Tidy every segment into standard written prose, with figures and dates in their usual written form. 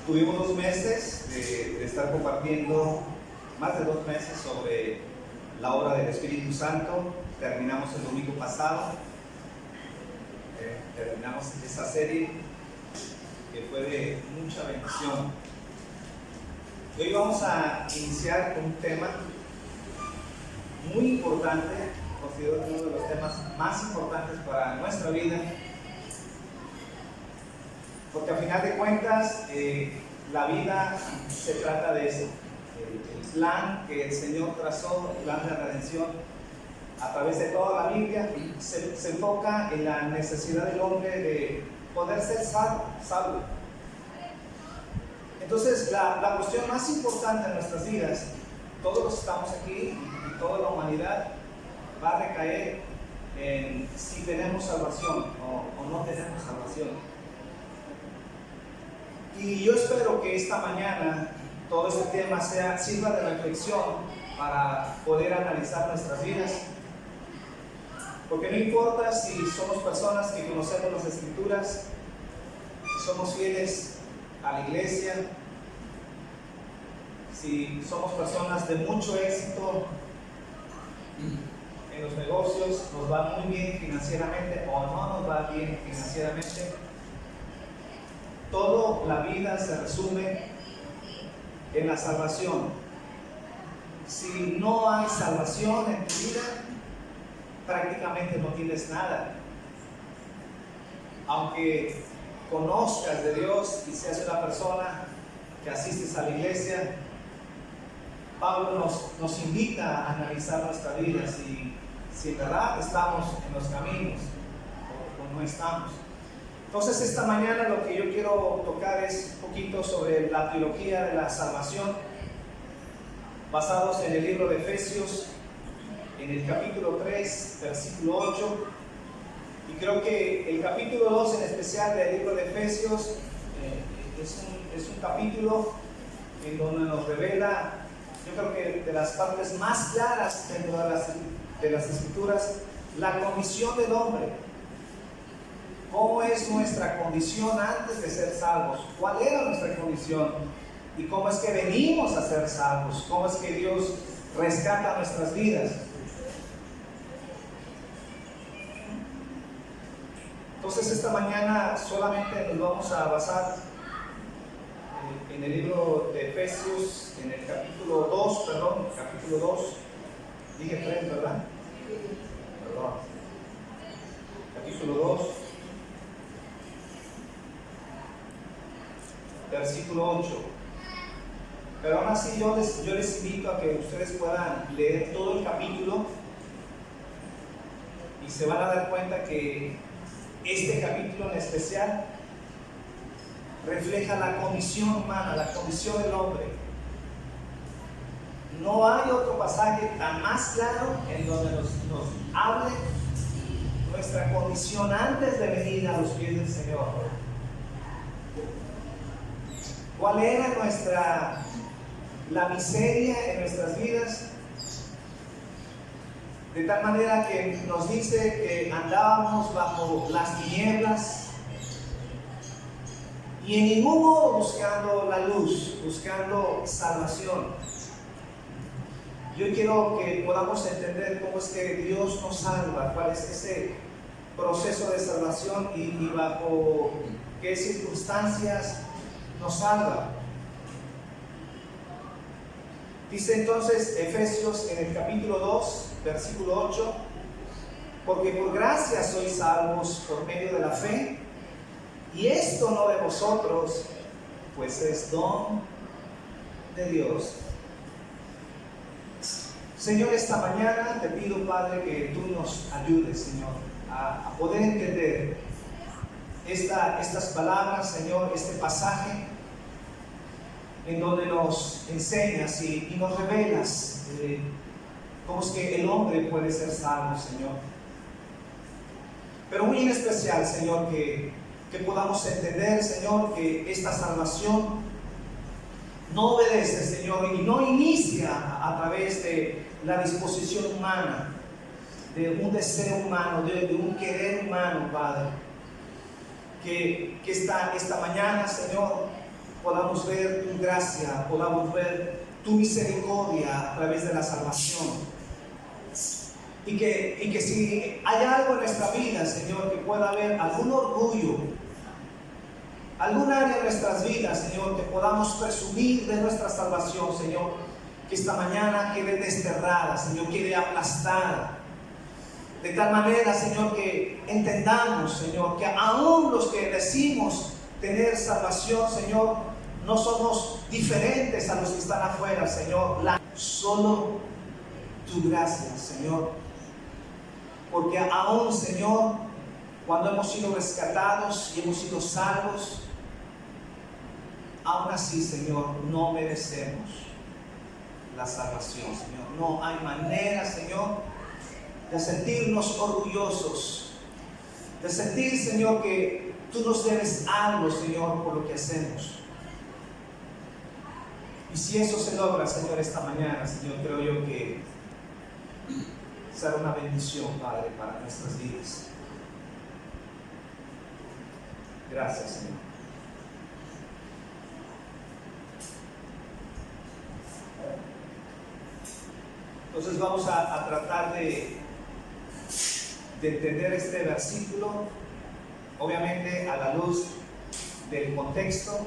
Tuvimos 2 meses de estar compartiendo, más de 2 meses, sobre la obra del Espíritu Santo. Terminamos el domingo pasado, terminamos esa serie que fue de mucha bendición. Hoy vamos a iniciar con un tema muy importante, considero uno de los temas más importantes para nuestra vida, porque a final de cuentas la vida se trata de eso. El plan que el Señor trazó, el plan de la redención a través de toda la Biblia, se enfoca en la necesidad del hombre de poder ser salvo. Entonces la cuestión más importante en nuestras vidas, todos los que estamos aquí y toda la humanidad, va a recaer en si tenemos salvación o no tenemos salvación. Y yo espero que esta mañana todo este tema sirva de reflexión para poder analizar nuestras vidas, porque no importa si somos personas que conocemos las Escrituras, si somos fieles a la iglesia, si somos personas de mucho éxito en los negocios, nos va muy bien financieramente o no nos va bien financieramente. Toda la vida se resume en la salvación. Si no hay salvación en tu vida, prácticamente no tienes nada. Aunque conozcas de Dios y seas una persona que asistes a la iglesia, Pablo nos invita a analizar nuestra vida, si en verdad estamos en los caminos o no estamos. Entonces esta mañana lo que yo quiero tocar es un poquito sobre la teología de la salvación, basados en el libro de Efesios, en el capítulo 3, versículo 8, y creo que el capítulo 2 en especial del libro de Efesios es un capítulo en donde nos revela, yo creo que de las partes más claras dentro de las Escrituras, la condición del hombre. ¿Cómo es nuestra condición antes de ser salvos? ¿Cuál era nuestra condición? ¿Y cómo es que venimos a ser salvos? ¿Cómo es que Dios rescata nuestras vidas? Entonces esta mañana solamente nos vamos a basar en el libro de Efesios, en el capítulo 2, dije 3, ¿verdad? Perdón. Capítulo 2. Versículo 8. Pero aún así yo les invito a que ustedes puedan leer todo el capítulo y se van a dar cuenta que este capítulo en especial refleja la condición humana, la condición del hombre. No hay otro pasaje tan más claro en donde nos hable nuestra condición antes de venir a los pies del Señor. ¿Cuál era la miseria en nuestras vidas? De tal manera que nos dice que andábamos bajo las tinieblas y en ningún modo buscando la luz, buscando salvación. Yo quiero que podamos entender cómo es que Dios nos salva, cuál es ese proceso de salvación y bajo qué circunstancias nos salva. Dice entonces Efesios en el capítulo 2, versículo 8: porque por gracia sois salvos por medio de la fe, y esto no de vosotros, pues es don de Dios. Señor, esta mañana te pido, Padre, que tú nos ayudes, Señor, a poder entender estas palabras, Señor, este pasaje en donde nos enseñas y nos revelas cómo es que el hombre puede ser salvo, Señor. Pero muy en especial, Señor, que podamos entender, Señor, que esta salvación no obedece, Señor, y no inicia a través de la disposición humana, de un deseo humano, de un querer humano, Padre. Que esta mañana, Señor, podamos ver tu gracia, podamos ver tu misericordia a través de la salvación. Y que si hay algo en nuestra vida, Señor, que pueda haber algún orgullo, algún área de nuestras vidas, Señor, que podamos presumir de nuestra salvación, Señor, que esta mañana quede desterrada, Señor, quede aplastada. De tal manera, Señor, que entendamos, Señor, que aún los que decimos tener salvación, Señor, no somos diferentes a los que están afuera, Señor. Solo tu gracia, Señor. Porque aún, Señor, cuando hemos sido rescatados y hemos sido salvos, aún así, Señor, no merecemos la salvación, Señor. No hay manera, Señor, de sentirnos orgullosos, de sentir, Señor, que tú nos debes algo, Señor, por lo que hacemos. Y si eso se logra, Señor, esta mañana, Señor, creo yo que será una bendición, Padre, para nuestras vidas. Gracias, Señor. Entonces vamos a tratar de entender este versículo, obviamente a la luz del contexto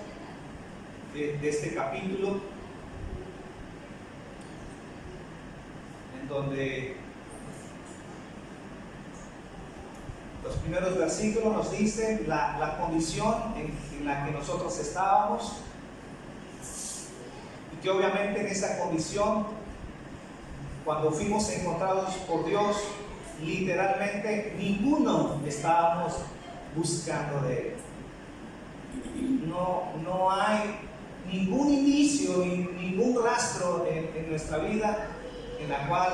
de este capítulo, en donde los primeros versículos nos dicen la condición en la que nosotros estábamos, y que obviamente en esa condición, cuando fuimos encontrados por Dios, literalmente ninguno estábamos buscando de Él. No hay ningún inicio, ningún rastro en nuestra vida en la cual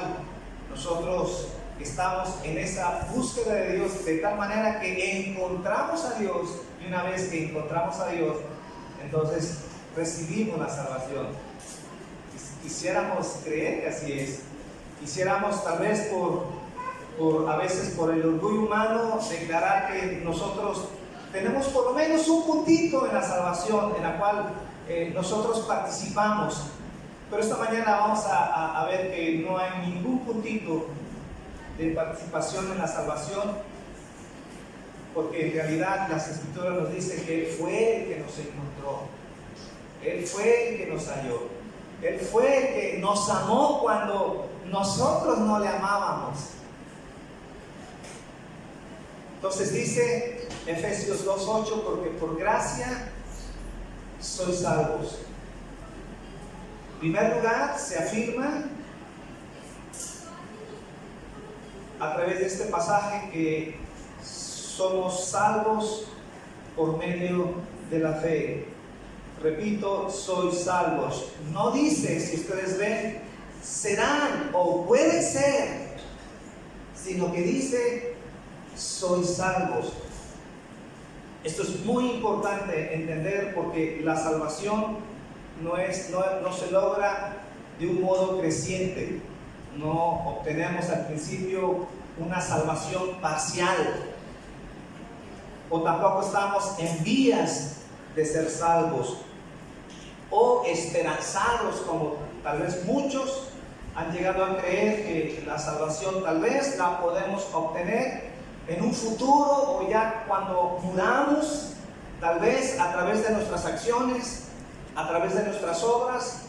nosotros estamos en esa búsqueda de Dios, de tal manera que encontramos a Dios, y una vez que encontramos a Dios, entonces recibimos la salvación. Quisiéramos creer que así es. Quisiéramos tal vez a veces por el orgullo humano declarar que nosotros tenemos por lo menos un puntito en la salvación en la cual nosotros participamos, pero esta mañana vamos a ver que no hay ningún puntito de participación en la salvación, porque en realidad las Escrituras nos dicen que Él fue el que nos encontró, Él fue el que nos halló, Él fue el que nos amó cuando nosotros no le amábamos. Entonces dice Efesios 2:8, porque por gracia sois salvos. En primer lugar, se afirma a través de este pasaje que somos salvos por medio de la fe. Repito, sois salvos. No dice, si ustedes ven, serán o pueden ser, sino que dice, sois salvos. Esto es muy importante entender, porque la salvación no se logra de un modo creciente. No obtenemos al principio una salvación parcial, o tampoco estamos en vías de ser salvos o esperanzados, como tal vez muchos han llegado a creer que la salvación tal vez la podemos obtener en un futuro, o ya cuando muramos, tal vez a través de nuestras acciones, a través de nuestras obras,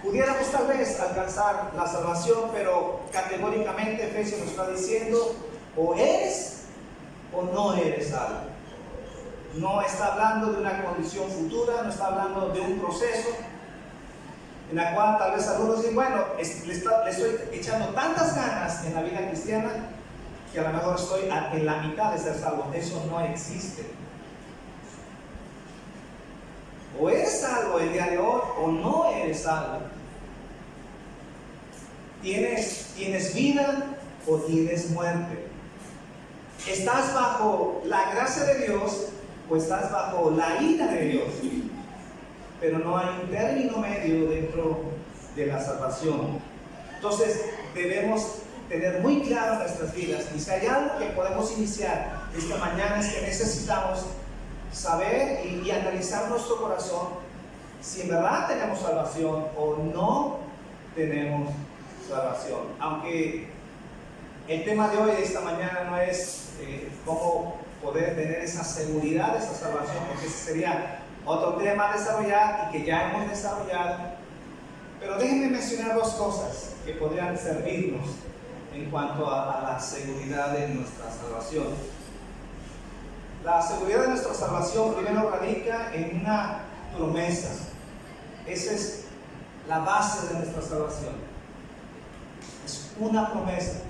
pudiéramos tal vez alcanzar la salvación. Pero categóricamente Efesios nos está diciendo, o eres o no eres salvo. No está hablando de una condición futura, no está hablando de un proceso en la cual tal vez algunos dicen, bueno, le estoy echando tantas ganas en la vida cristiana que a lo mejor estoy en la mitad de ser salvo. Eso no existe. O eres salvo el día de hoy o no eres salvo. ¿Tienes vida o tienes muerte? ¿Estás bajo la gracia de Dios o estás bajo la ira de Dios? Pero no hay un término medio dentro de la salvación. Entonces debemos tener muy claro en nuestras vidas, y si hay algo que podemos iniciar esta mañana, es que necesitamos saber y analizar nuestro corazón si en verdad tenemos salvación o no tenemos salvación. Aunque el tema de hoy, de esta mañana, no es cómo poder tener esa seguridad de esa salvación, porque ese sería otro tema a desarrollar y que ya hemos desarrollado. Pero déjenme mencionar dos cosas que podrían servirnos en cuanto a la seguridad de nuestra salvación. La seguridad de nuestra salvación primero radica en una promesa. Esa es la base de nuestra salvación. Es una promesa.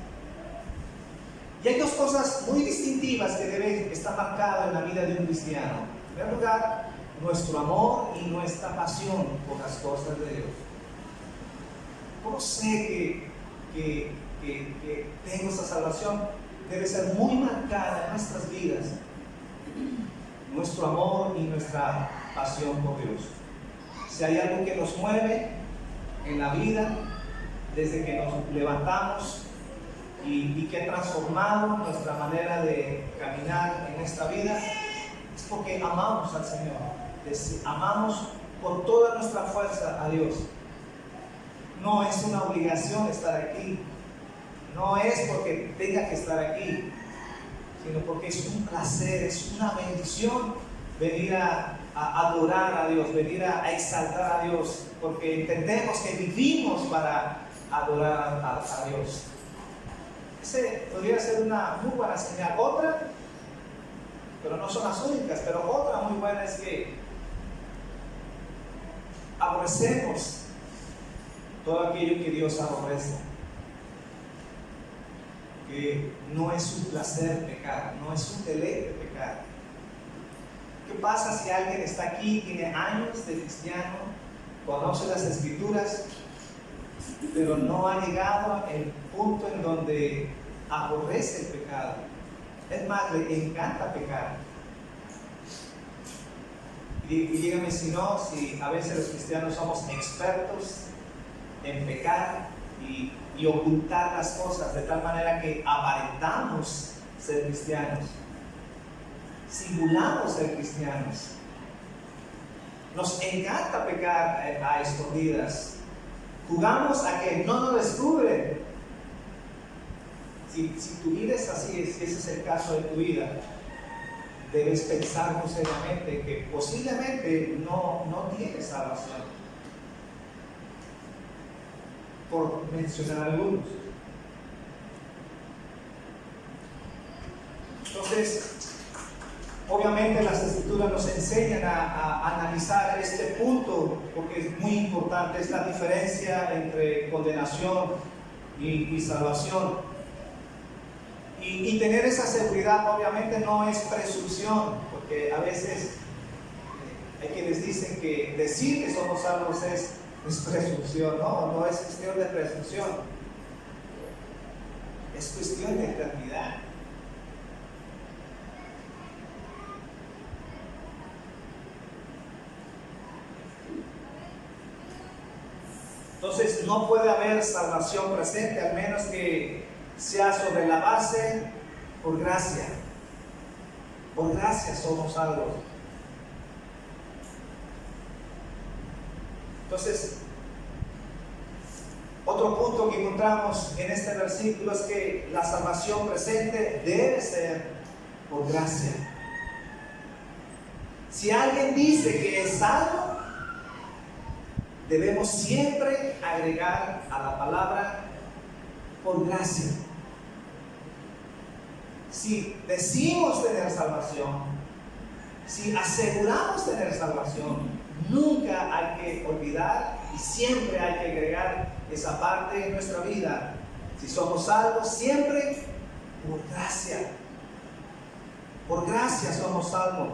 Y hay dos cosas muy distintivas que deben estar marcadas en la vida de un cristiano. En primer lugar, nuestro amor y nuestra pasión por las cosas de Dios. ¿Cómo sé que tengo esa salvación? Debe ser muy marcada en nuestras vidas. Nuestro amor y nuestra pasión por Dios. Si hay algo que nos mueve en la vida, desde que nos levantamos y que ha transformado nuestra manera de caminar en esta vida, es porque amamos al Señor. Amamos con toda nuestra fuerza a Dios. No es una obligación estar aquí. No es porque tenga que estar aquí, sino porque es un placer, es una bendición venir a adorar a Dios, venir a exaltar a Dios, porque entendemos que vivimos para adorar a Dios. Ese podría ser una muy buena señal. Otra, pero no son las únicas, pero otra muy buena es que aborrecemos todo aquello que Dios aborrece. Que no es un placer pecar, no es un deleite pecar. ¿Qué pasa si alguien está aquí, tiene años de cristiano, conoce las Escrituras, pero no ha llegado al punto en donde aborrece el pecado? Es más, le encanta pecar. Y dígame si no, si a veces los cristianos somos expertos en pecar y ocultar las cosas de tal manera que aparentamos ser cristianos, simulamos ser cristianos. Nos encanta pecar a escondidas, jugamos a que no nos descubren. Si tu vida es así, si ese es el caso de tu vida, debes pensar muy seriamente que posiblemente no tienes salvación, por mencionar algunos. Entonces, obviamente las Escrituras nos enseñan a analizar este punto, porque es muy importante esta diferencia entre condenación y salvación. Y tener esa seguridad obviamente no es presunción, porque a veces hay quienes dicen que decir que somos salvos es presunción. No es cuestión de presunción, es cuestión de eternidad. Entonces no puede haber salvación presente, al menos que sea sobre la base por gracia. Por gracia somos salvos. Entonces, otro punto que encontramos en este versículo es que la salvación presente debe ser por gracia. Si alguien dice que es salvo, debemos siempre agregar a la palabra por gracia. Si decimos tener salvación, si aseguramos tener salvación, nunca hay que olvidar y siempre hay que agregar esa parte de nuestra vida. Si somos salvos, siempre por gracia. Por gracia somos salvos.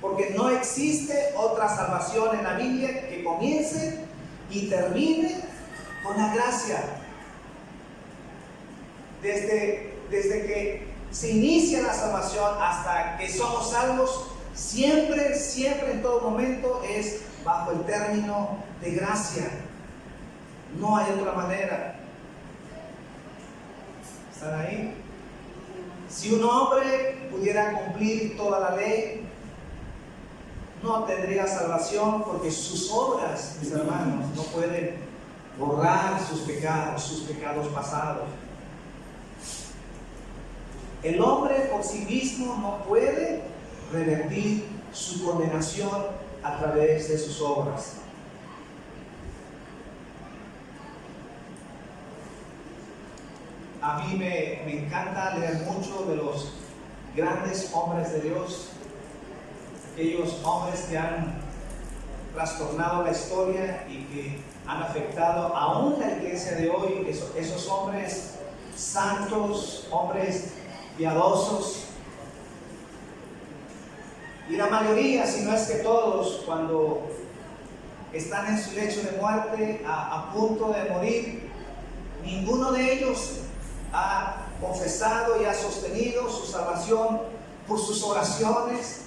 Porque no existe otra salvación en la Biblia que comience y termine con la gracia. Desde que se inicia la salvación hasta que somos salvos, siempre en todo momento es bajo el término de gracia. No hay otra manera. ¿Están ahí? Si un hombre pudiera cumplir toda la ley no tendría salvación, porque sus obras, mis hermanos, no pueden borrar sus pecados pasados. El hombre por sí mismo no puede revertir su condenación a través de sus obras. A mí me encanta leer mucho de los grandes hombres de Dios, aquellos hombres que han trastornado la historia y que han afectado aún la iglesia de hoy, esos hombres santos, hombres piadosos. Y la mayoría, si no es que todos, cuando están en su lecho de muerte, a punto de morir, ninguno de ellos ha confesado y ha sostenido su salvación por sus oraciones,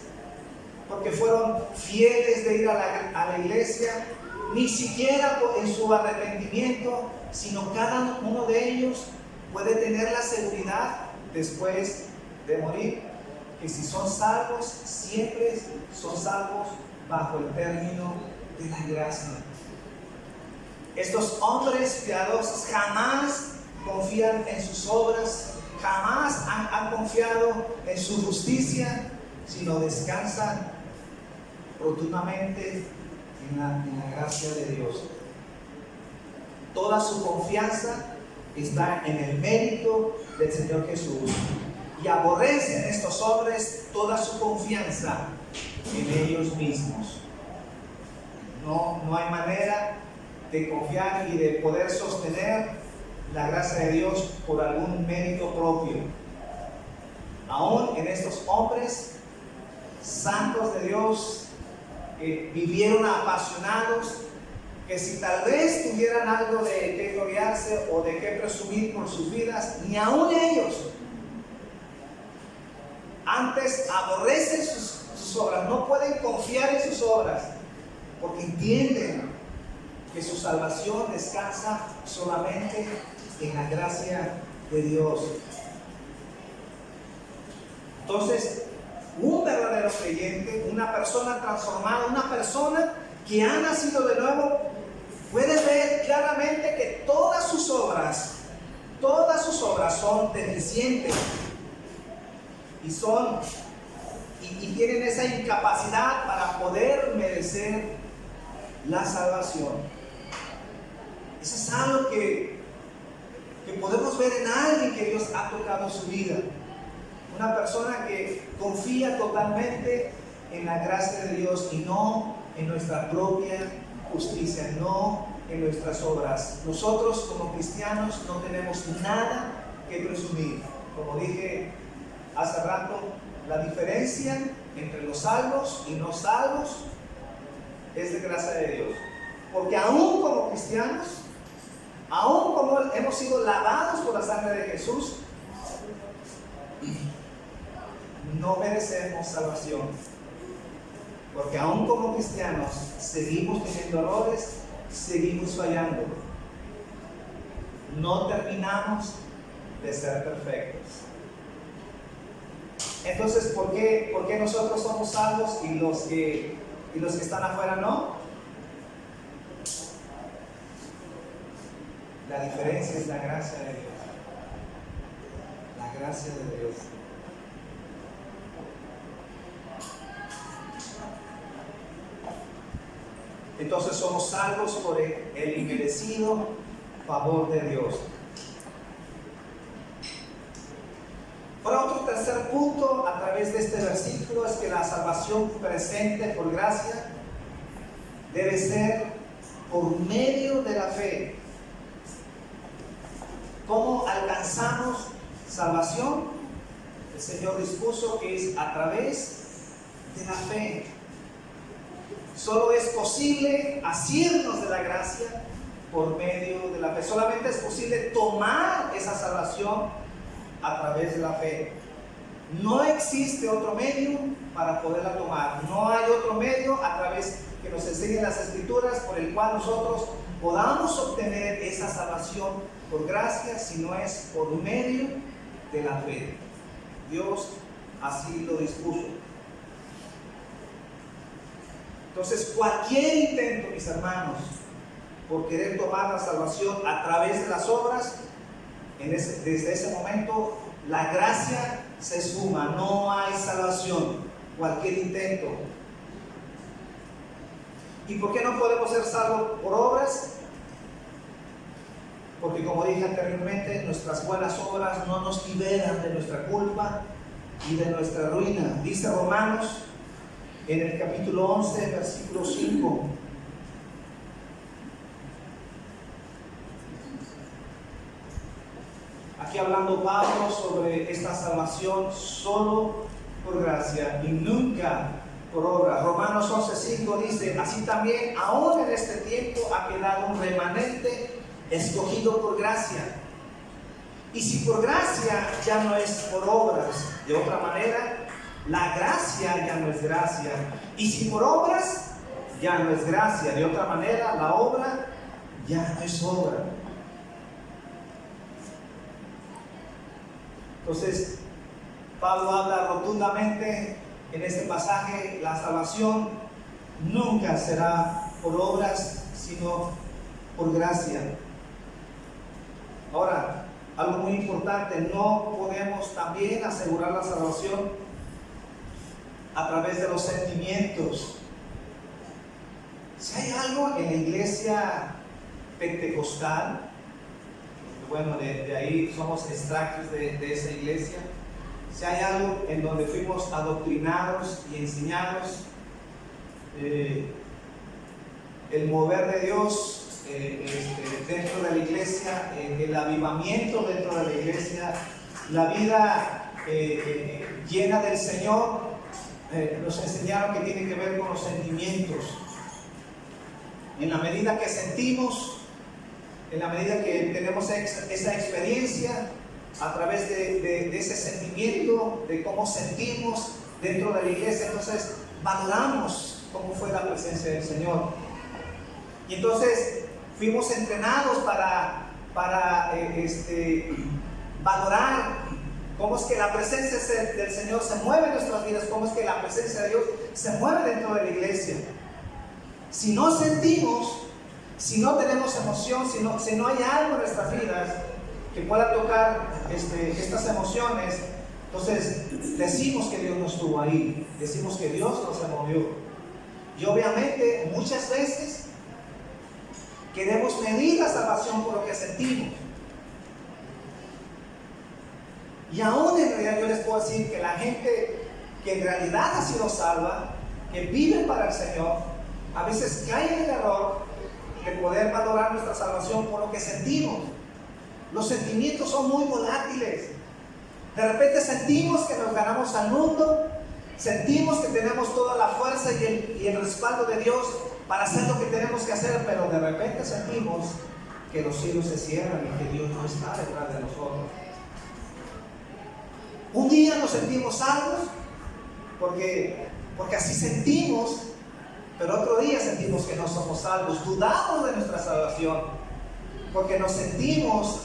porque fueron fieles de ir a la iglesia, ni siquiera en su arrepentimiento, sino cada uno de ellos puede tener la seguridad después de morir, que si son salvos, siempre son salvos bajo el término de la gracia. Estos hombres piadosos jamás confían en sus obras, jamás han confiado en su justicia, sino descansan rotundamente en la gracia de Dios. Toda su confianza está en el mérito del Señor Jesús, y aborrecen estos hombres toda su confianza en ellos mismos. No hay manera de confiar y de poder sostener la gracia de Dios por algún mérito propio. Aún en estos hombres santos de Dios, que vivieron apasionados, que si tal vez tuvieran algo de que gloriarse o de que presumir por sus vidas, ni aún ellos antes aborrecen sus obras, no pueden confiar en sus obras, porque entienden que su salvación descansa solamente en la gracia de Dios. Entonces, un verdadero creyente, una persona transformada, una persona que ha nacido de nuevo, puede ver claramente que todas sus obras son deficientes y tienen esa incapacidad para poder merecer la salvación. Eso es algo que podemos ver en alguien que Dios ha tocado su vida. Una persona que confía totalmente en la gracia de Dios y no en nuestra propia justicia, no en nuestras obras. Nosotros como cristianos no tenemos nada que presumir. Como dije hace rato, la diferencia entre los salvos y no salvos es de gracia de Dios. Porque aún como cristianos, aún como hemos sido lavados por la sangre de Jesús, no merecemos salvación. Porque aún como cristianos seguimos teniendo errores, seguimos fallando. No terminamos de ser perfectos. Entonces, ¿por qué nosotros somos salvos y los que están afuera no? La diferencia es la gracia de Dios. La gracia de Dios. Entonces somos salvos por el inmerecido favor de Dios. Ahora, otro tercer punto a través de este versículo es que la salvación presente por gracia debe ser por medio de la fe. ¿Cómo alcanzamos salvación? El Señor dispuso que es a través de la fe. Solo es posible asirnos de la gracia por medio de la fe. Solamente es posible tomar esa salvación a través de la fe. No existe otro medio para poderla tomar. No hay otro medio a través que nos enseñen las Escrituras por el cual nosotros podamos obtener esa salvación por gracia, si no es por medio de la fe. Dios así lo dispuso. Entonces, cualquier intento, mis hermanos, por querer tomar la salvación a través de las obras, desde ese momento la gracia se esfuma, no hay salvación, cualquier intento. ¿Y por qué no podemos ser salvos por obras? Porque, como dije anteriormente, nuestras buenas obras no nos liberan de nuestra culpa y de nuestra ruina. Dice Romanos en el capítulo 11, versículo 5. Aquí hablando Pablo sobre esta salvación solo por gracia y nunca por obra. Romanos 11:5 dice: así también aún en este tiempo ha quedado un remanente escogido por gracia. Y si por gracia ya no es por obras, de otra manera, la gracia ya no es gracia. Y si por obras, ya no es gracia, de otra manera, la obra ya no es obra. Entonces, Pablo habla rotundamente en este pasaje: la salvación nunca será por obras, sino por gracia. Ahora, algo muy importante: no podemos también asegurar la salvación a través de los sentimientos. Si hay algo en la iglesia pentecostal, bueno, de ahí somos extractos de esa iglesia. Si hay algo en donde fuimos adoctrinados y enseñados, el mover de Dios dentro de la iglesia, el avivamiento dentro de la iglesia, la vida llena del Señor, nos enseñaron que tiene que ver con los sentimientos. En la medida que sentimos, en la medida que tenemos esa experiencia, a través de ese sentimiento, de cómo sentimos dentro de la iglesia, entonces valoramos cómo fue la presencia del Señor. Y entonces fuimos entrenados para valorar cómo es que la presencia del Señor se mueve en nuestras vidas, cómo es que la presencia de Dios se mueve dentro de la iglesia. Si no sentimos, si no tenemos emoción, si no hay algo en nuestras vidas que pueda tocar estas emociones, entonces decimos que Dios no estuvo ahí, decimos que Dios no se movió. Y obviamente muchas veces queremos medir la salvación por lo que sentimos. Y aún en realidad yo les puedo decir que la gente que en realidad ha sido salva, que vive para el Señor, a veces cae en el error de poder valorar nuestra salvación por lo que sentimos. Los sentimientos son muy volátiles. De repente sentimos que nos ganamos al mundo, sentimos que tenemos toda la fuerza y el respaldo de Dios para hacer lo que tenemos que hacer, pero de repente sentimos que los cielos se cierran y que Dios no está detrás de nosotros. Un día nos sentimos salvos porque así sentimos, pero otro día sentimos que no somos salvos, dudamos de nuestra salvación, porque nos sentimos,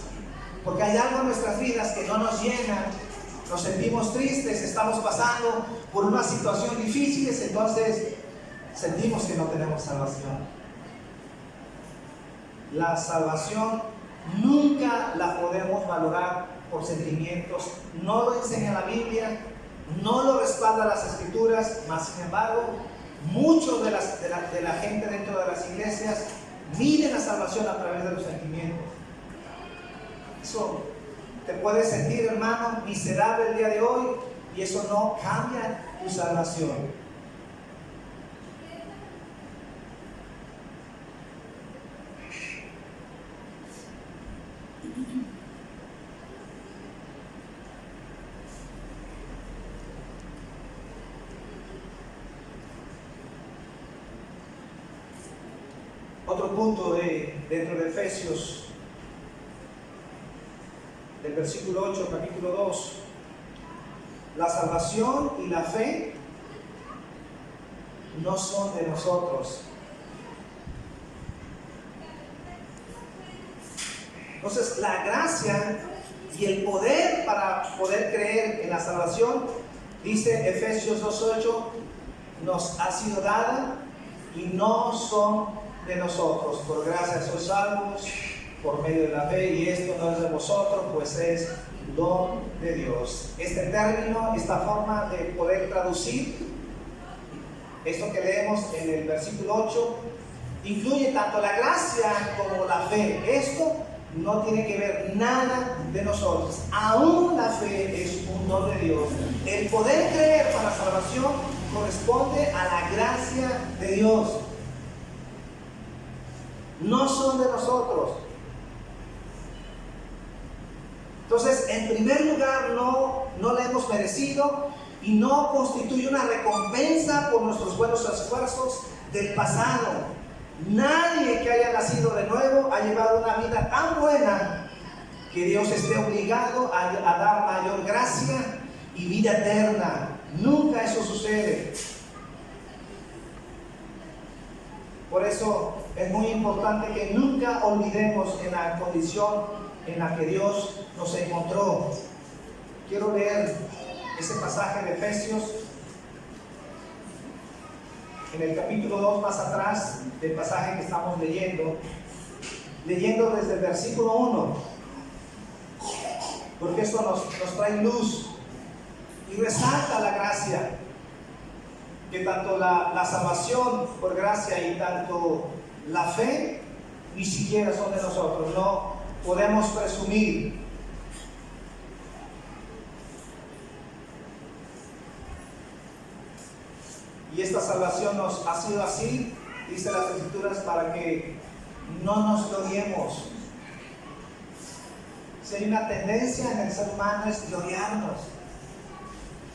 porque hay algo en nuestras vidas que no nos llena, nos sentimos tristes, estamos pasando por una situación difícil, entonces sentimos que no tenemos salvación. La salvación nunca la podemos valorar por sentimientos, no lo enseña la Biblia, no lo respalda las Escrituras, mas sin embargo, muchos de la gente dentro de las iglesias miden la salvación a través de los sentimientos. Eso te puedes sentir, hermano, miserable el día de hoy, y eso no cambia tu salvación. Otro punto dentro de Efesios, del versículo 8, capítulo 2, la salvación y la fe no son de nosotros. Entonces, la gracia y el poder para poder creer en la salvación, dice Efesios 2:8, nos ha sido dada y no son de nosotros. Por gracia sois salvos por medio de la fe, y esto no es de vosotros, pues es don de Dios. Este término, esta forma de poder traducir esto que leemos en el versículo 8, incluye tanto la gracia como la fe. Esto no tiene que ver nada de nosotros. Aún la fe es un don de Dios. El poder creer para salvación corresponde a la gracia de Dios. No son de nosotros. Entonces, en primer lugar, no la hemos merecido y no constituye una recompensa por nuestros buenos esfuerzos del pasado. Nadie que haya nacido de nuevo ha llevado una vida tan buena que Dios esté obligado a dar mayor gracia y vida eterna. Nunca eso sucede. Por eso es muy importante que nunca olvidemos en la condición en la que Dios nos encontró. Quiero leer ese pasaje de Efesios, en el capítulo 2, más atrás del pasaje que estamos leyendo desde el versículo 1, porque esto nos trae luz y resalta la gracia, que tanto la salvación por gracia y tanto la fe ni siquiera son de nosotros, no podemos presumir. Y esta salvación nos ha sido así, dice las Escrituras, para que no nos gloriemos. Si hay una tendencia en el ser humano es gloriarnos,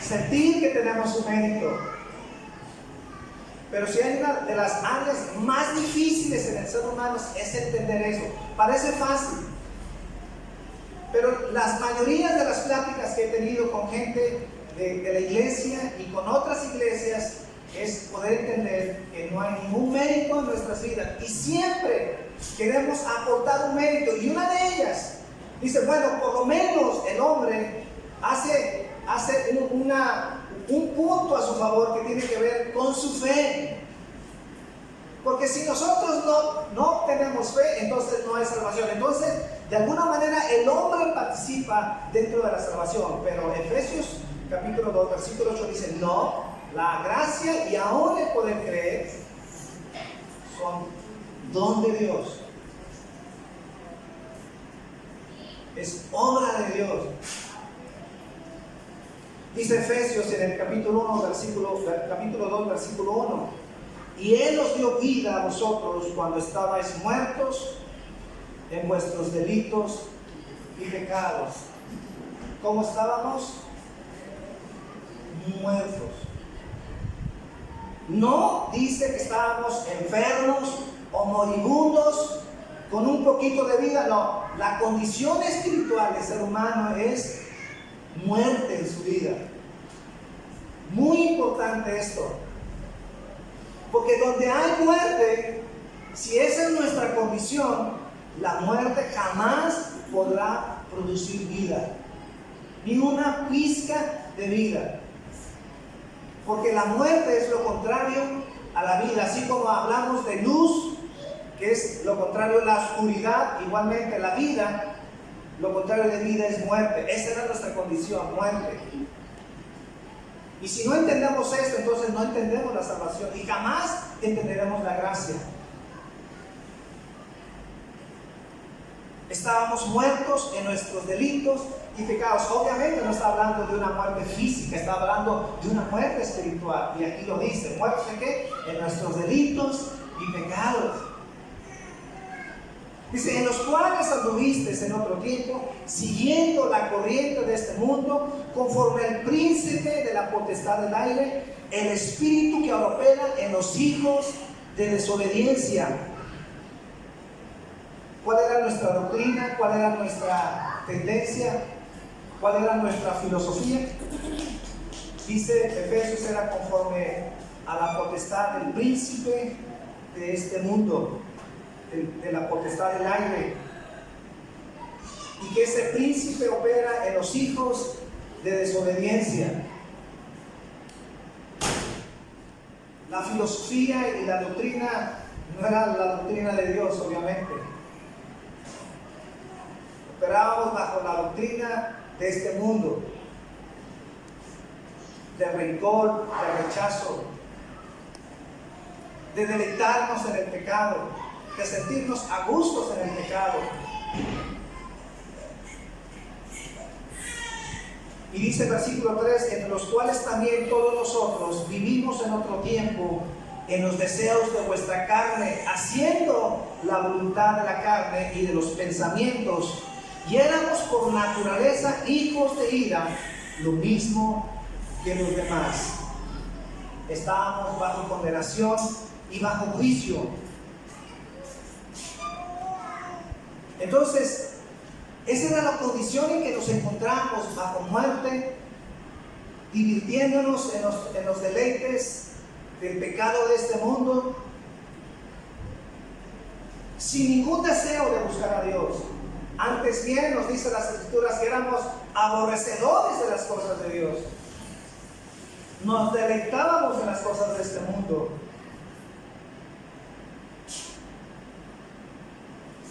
sentir que tenemos un mérito. Pero si hay una de las áreas más difíciles en el ser humano es entender eso. Parece fácil, pero las mayorías de las pláticas que he tenido con gente de la iglesia y con otras iglesias es poder entender que no hay ningún mérito en nuestras vidas y siempre queremos aportar un mérito, y una de ellas dice, bueno, por lo menos el hombre hace un punto a su favor que tiene que ver con su fe, porque si nosotros no tenemos fe, entonces no hay salvación. Entonces, de alguna manera el hombre participa dentro de la salvación, pero Efesios capítulo 2 versículo 8 dice, no, la gracia y aún el poder creer son don de Dios, es obra de Dios. Dice Efesios en el capítulo 2 versículo 1, y Él os dio vida a vosotros cuando estabais muertos en vuestros delitos y pecados. ¿Cómo estábamos? Muertos. No dice que estábamos enfermos o moribundos con un poquito de vida, no. La condición espiritual del ser humano es muerte en su vida. Muy importante esto, porque donde hay muerte, si esa es nuestra condición, la muerte jamás podrá producir vida, ni una pizca de vida, porque la muerte es lo contrario a la vida. Así como hablamos de luz, que es lo contrario a la oscuridad, igualmente la vida, lo contrario de vida es muerte. Esa era nuestra condición, muerte. Y si no entendemos esto, entonces no entendemos la salvación y jamás entenderemos la gracia. Estábamos muertos en nuestros delitos y pecados. Obviamente no está hablando de una muerte física, está hablando de una muerte espiritual. Y aquí lo dice, ¿muertos en qué? En nuestros delitos y pecados. Dice, en los cuales anduvisteis en otro tiempo, siguiendo la corriente de este mundo, conforme al príncipe de la potestad del aire, el espíritu que ahora opera en los hijos de desobediencia. ¿Cuál era nuestra doctrina? ¿Cuál era nuestra tendencia? ¿Cuál era nuestra filosofía? Dice Efesios, era conforme a la potestad del príncipe de este mundo, de la potestad del aire, y que ese príncipe opera en los hijos de desobediencia. La filosofía y la doctrina no era la doctrina de Dios, obviamente. Operábamos bajo la doctrina de este mundo, de rencor, de rechazo, de deleitarnos en el pecado, de sentirnos a gustos en el pecado. Y dice el versículo 3, entre los cuales también todos nosotros vivimos en otro tiempo en los deseos de vuestra carne, haciendo la voluntad de la carne y de los pensamientos, y éramos por naturaleza hijos de ira, lo mismo que los demás. Estábamos bajo condenación y bajo juicio. Entonces, esa era la condición en que nos encontramos, bajo muerte, divirtiéndonos en los deleites del pecado de este mundo, sin ningún deseo de buscar a Dios. Antes bien, nos dice las Escrituras que éramos aborrecedores de las cosas de Dios. Nos deleitábamos en las cosas de este mundo.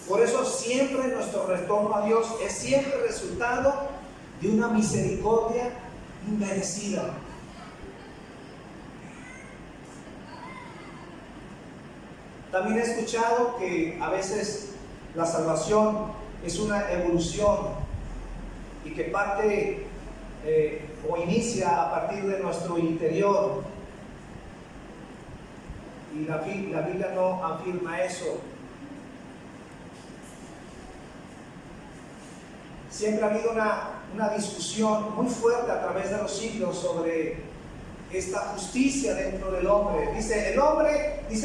Por eso siempre nuestro retorno a Dios es siempre resultado de una misericordia inmerecida. También he escuchado que a veces la salvación es una evolución y que parte o inicia a partir de nuestro interior. Y la Biblia no afirma eso. Siempre ha habido una discusión muy fuerte a través de los siglos sobre esta justicia dentro del hombre. Dice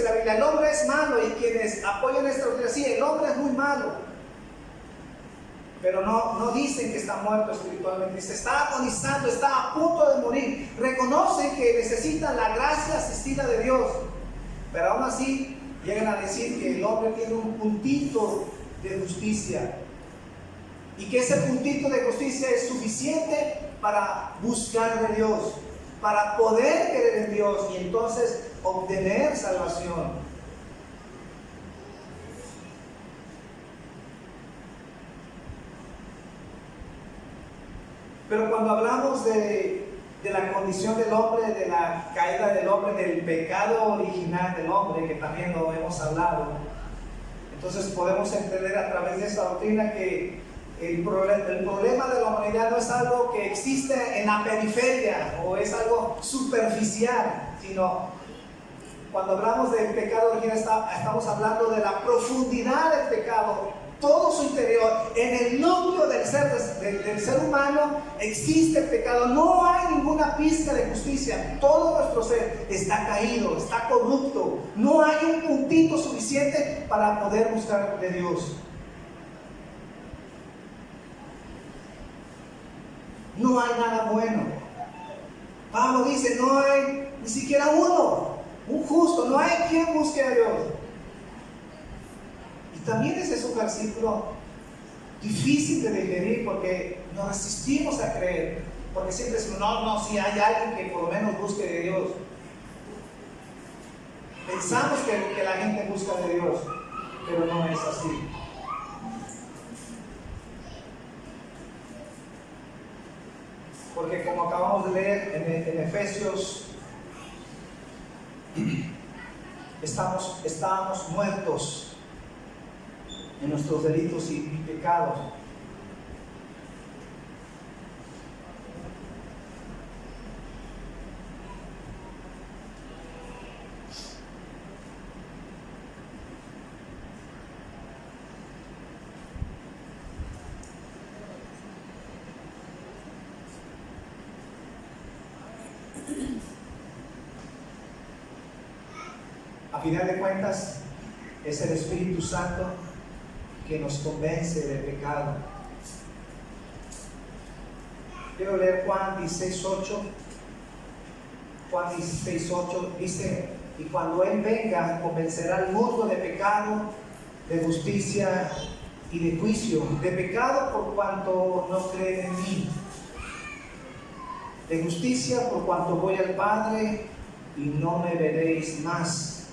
la Biblia, el hombre es malo, y quienes apoyan esta doctrina, sí, el hombre es muy malo. Pero no dicen que está muerto espiritualmente, dice, está agonizando, está a punto de morir. Reconocen que necesitan la gracia asistida de Dios, pero aún así llegan a decir que el hombre tiene un puntito de justicia, y que ese puntito de justicia es suficiente para buscar de Dios, para poder creer en Dios y entonces obtener salvación. Pero cuando hablamos de la condición del hombre, de la caída del hombre, del pecado original del hombre, que también lo hemos hablado, entonces podemos entender a través de esta doctrina que el problema de la humanidad no es algo que existe en la periferia o es algo superficial, sino cuando hablamos del pecado original estamos hablando de la profundidad del pecado, todo su interior. En el núcleo del ser humano existe el pecado, no hay ninguna pizca de justicia, todo nuestro ser está caído, está corrupto, no hay un puntito suficiente para poder buscar de Dios. No hay nada bueno. Pablo dice, no hay ni siquiera uno, un justo, no hay quien busque a Dios. Y también ese es un versículo difícil de digerir porque nos resistimos a creer, porque siempre decimos, no, si hay alguien que por lo menos busque de Dios. Pensamos que la gente busca de Dios, pero no es así. Porque como acabamos de leer en Efesios, estábamos muertos en nuestros delitos y pecados. A final de cuentas, es el Espíritu Santo que nos convence del pecado. Quiero leer Juan 16:8. Juan 16:8 dice, y cuando Él venga, convencerá al mundo de pecado, de justicia y de juicio. De pecado por cuanto no creen en mí. De justicia por cuanto voy al Padre y no me veréis más.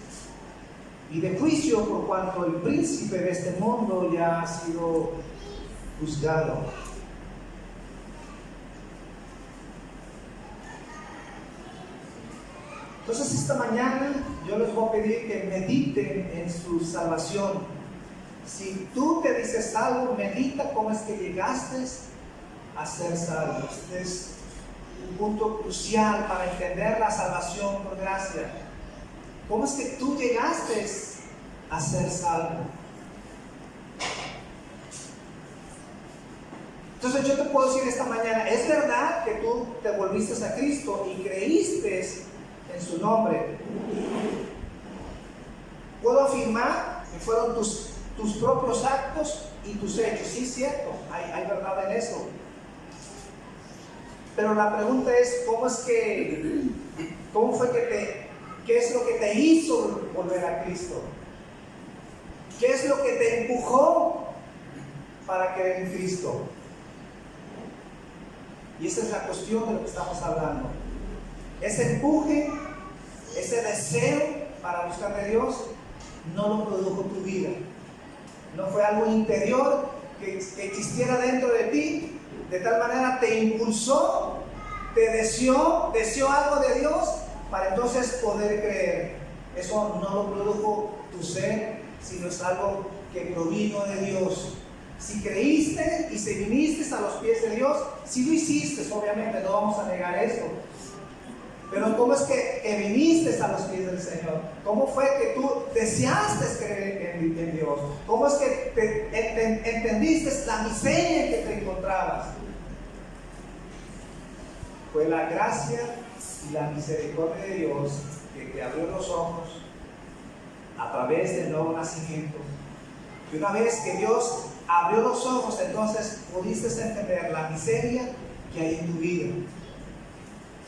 Y de juicio, por cuanto el príncipe de este mundo ya ha sido juzgado. Entonces esta mañana yo les voy a pedir que mediten en su salvación. Si tú te dices salvo, medita cómo es que llegaste a ser salvo. Este es un punto crucial para entender la salvación por gracia. ¿Cómo es que tú llegaste a ser salvo? Entonces yo te puedo decir esta mañana, es verdad que tú te volviste a Cristo y creíste en su nombre. Puedo afirmar que fueron tus propios actos y tus hechos. Sí, es cierto, hay verdad en eso. Pero la pregunta es, ¿qué es lo que te hizo volver a Cristo? ¿Qué es lo que te empujó para creer en Cristo? Y esa es la cuestión de lo que estamos hablando. Ese empuje, ese deseo para buscar de Dios, no lo produjo tu vida. No fue algo interior que existiera dentro de ti, de tal manera te impulsó, te deseó algo de Dios para entonces poder creer. Eso no lo produjo tu ser, sino es algo que provino de Dios. Si creíste y se viniste a los pies de Dios, si lo hiciste, obviamente no vamos a negar eso. Pero ¿cómo es que viniste a los pies del Señor? ¿Cómo fue que tú deseaste creer en Dios? ¿Cómo es que entendiste la miseria en que te encontrabas? Fue la gracia y la misericordia de Dios que te abrió los ojos a través del nuevo nacimiento. Y una vez que Dios abrió los ojos, entonces pudiste entender la miseria que hay en tu vida.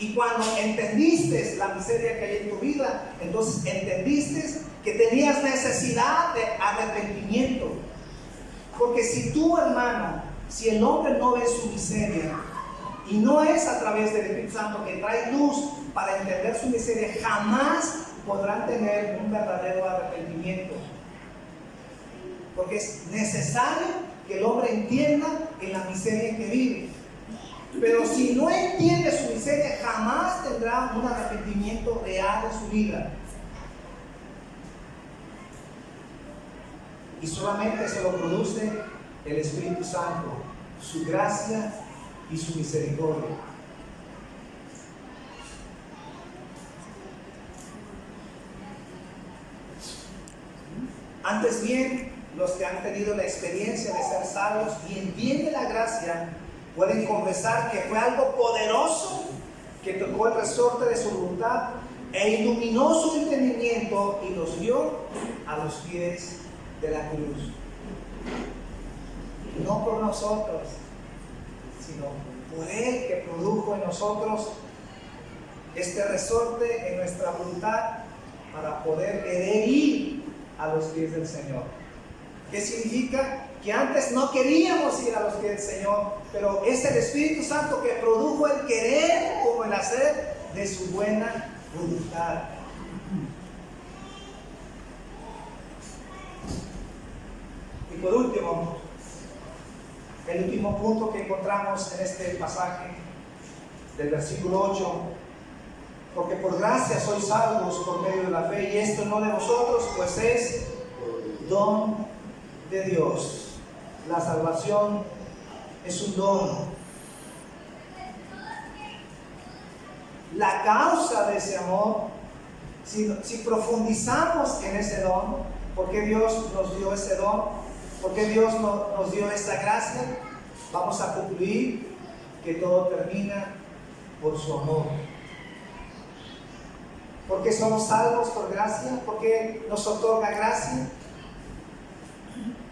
Y cuando entendiste la miseria que hay en tu vida, entonces entendiste que tenías necesidad de arrepentimiento. Porque si tú, hermano, si el hombre no ve su miseria, y no es a través del Espíritu Santo que trae luz para entender su miseria, jamás podrán tener un verdadero arrepentimiento. Porque es necesario que el hombre entienda en la miseria en que vive. Pero si no entiende su miseria, jamás tendrá un arrepentimiento real en su vida. Y solamente se lo produce el Espíritu Santo, su gracia y su misericordia. Antes bien, los que han tenido la experiencia de ser salvos y entienden la gracia, pueden confesar que fue algo poderoso que tocó el resorte de su voluntad e iluminó su entendimiento y los dio a los pies de la cruz. No por nosotros, sino por Él que produjo en nosotros este resorte en nuestra voluntad para poder querer ir a los pies del Señor. ¿Qué significa? Que antes no queríamos ir a los pies del Señor, pero es el Espíritu Santo que produjo el querer como el hacer de su buena voluntad. Y por último, el último punto que encontramos en este pasaje del versículo 8: porque por gracia sois salvos por medio de la fe, y esto no de vosotros, pues es don de Dios. La salvación es un don. La causa de ese amor, si profundizamos en ese don, ¿por qué Dios nos dio ese don? ¿Por qué Dios nos dio esta gracia? Vamos a concluir que todo termina por su amor. ¿Por qué somos salvos por gracia? ¿Por qué nos otorga gracia?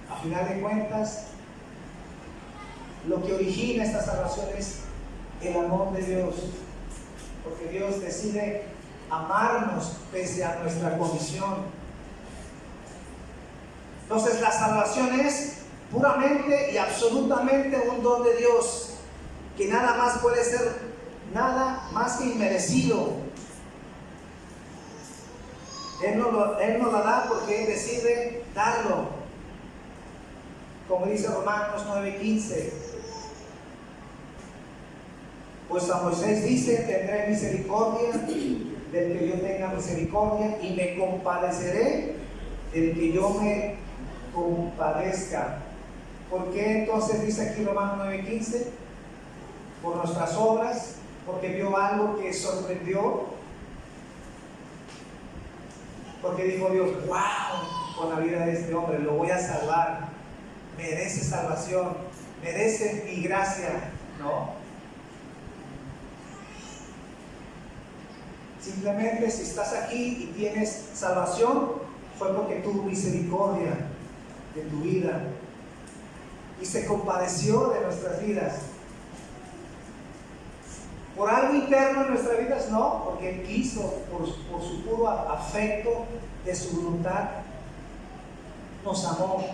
A final de cuentas, lo que origina esta salvación es el amor de Dios, porque Dios decide amarnos pese a nuestra condición. Entonces la salvación es puramente y absolutamente un don de Dios, que nada más puede ser nada más que inmerecido. Él nos la da porque Él decide darlo. Como dice Romanos 9:15. Pues a Moisés dice: tendré misericordia del que yo tenga misericordia, y me compadeceré del que yo me compadezca. ¿Por qué entonces dice aquí Romanos 9:15? Por nuestras obras, porque vio algo que sorprendió, porque dijo Dios: wow, con la vida de este hombre lo voy a salvar, merece salvación, merece mi gracia. No. Simplemente si estás aquí y tienes salvación, fue porque tuvo misericordia de tu vida y se compadeció de nuestras vidas. Por algo interno en nuestras vidas, no, porque Él quiso, por su puro afecto de su voluntad, nos amó.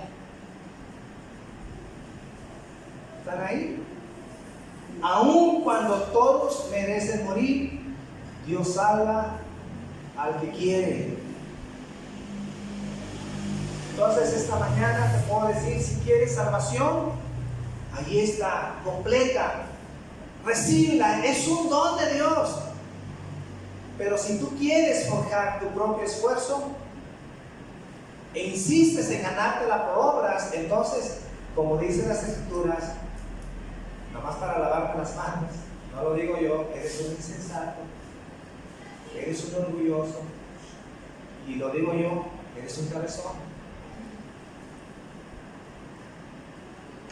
¿Están ahí? Aun cuando todos merecen morir, Dios salva al que quiere. Entonces esta mañana te puedo decir, si quieres salvación, allí está, completa. Recíbela, es un don de Dios. Pero si tú quieres forjar tu propio esfuerzo e insistes en ganártela por obras, entonces, como dicen las Escrituras, nomás para lavarte las manos, no lo digo yo, eres un insensato, eres un orgulloso, y lo digo yo, eres un cabezón.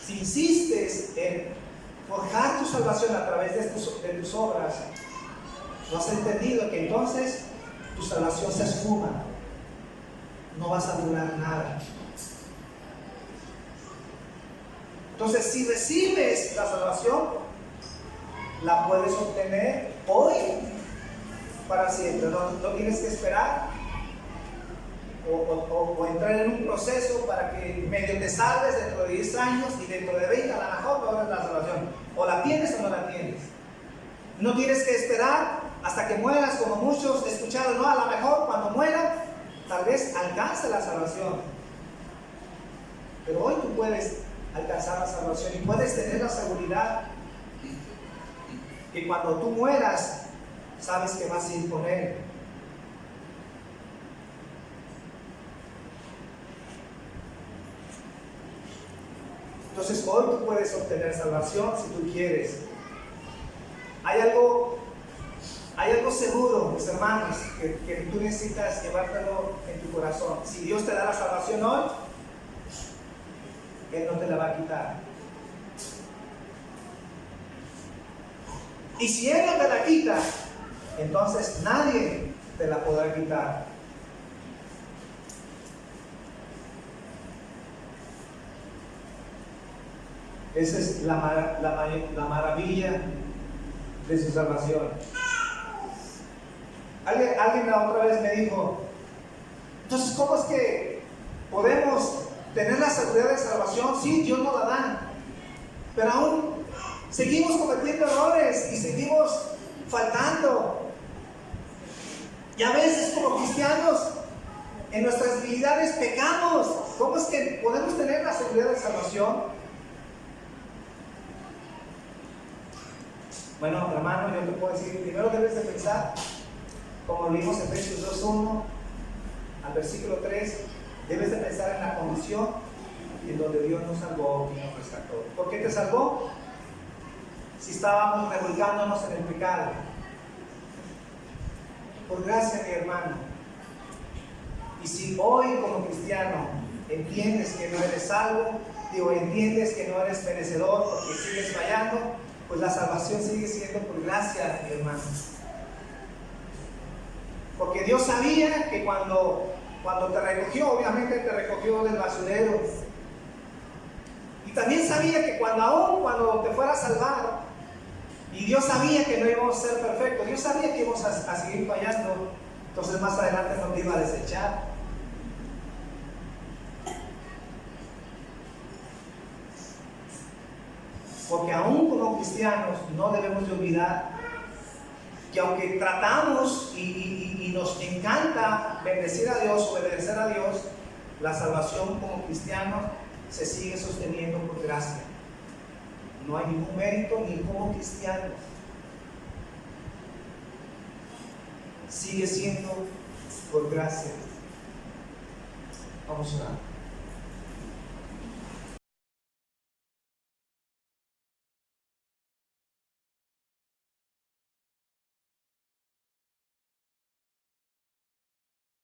Si insistes en forjar tu salvación a través de tus obras, no has entendido que entonces tu salvación se esfuma, no vas a durar nada. Entonces, si recibes la salvación, la puedes obtener hoy para siempre. No tienes que esperar o entrar en un proceso para que medio te salves dentro de 10 años y dentro de 20 a lo mejor logras la salvación. O la tienes o no la tienes. No tienes que esperar hasta que mueras, como muchos escucharon, no, a lo mejor cuando muera tal vez alcance la salvación. Pero hoy tú puedes alcanzar la salvación y puedes tener la seguridad que cuando tú mueras sabes que vas a ir con Él. Entonces hoy tú puedes obtener salvación si tú quieres. Hay algo seguro, mis hermanos, que tú necesitas llevártelo en tu corazón. Si Dios te da la salvación hoy, Él no te la va a quitar. Y si Él no te la quita, entonces nadie te la podrá quitar. Esa es la maravilla de su salvación. Alguien la otra vez me dijo: entonces, ¿cómo es que podemos tener la seguridad de salvación? Sí, Dios nos la da, pero aún seguimos cometiendo errores y seguimos faltando. Y a veces como cristianos en nuestras debilidades pecamos. ¿Cómo es que podemos tener la seguridad de salvación? Bueno, hermano, yo te puedo decir, primero debes de pensar, como leímos en Efesios 2:1 al versículo 3, debes de pensar en la condición en donde Dios nos salvó y nos rescató. ¿Por qué te salvó? Si estábamos revolcándonos en el pecado. Por gracia, mi hermano. Y si hoy como cristiano entiendes que no eres salvo, entiendes que no eres merecedor porque sigues fallando, pues la salvación sigue siendo por gracia, mi hermano. Porque Dios sabía que cuando te recogió, obviamente te recogió del basurero. Y también sabía que cuando te fuera a salvar, y Dios sabía que no íbamos a ser perfectos, Dios sabía que íbamos a seguir fallando, entonces más adelante no te iba a desechar. Porque aún como cristianos no debemos de olvidar que aunque tratamos y nos encanta bendecir a Dios, obedecer a Dios, la salvación como cristianos se sigue sosteniendo por gracia. No hay ningún mérito ni como cristianos. Sigue siendo por gracia. Vamos a orar.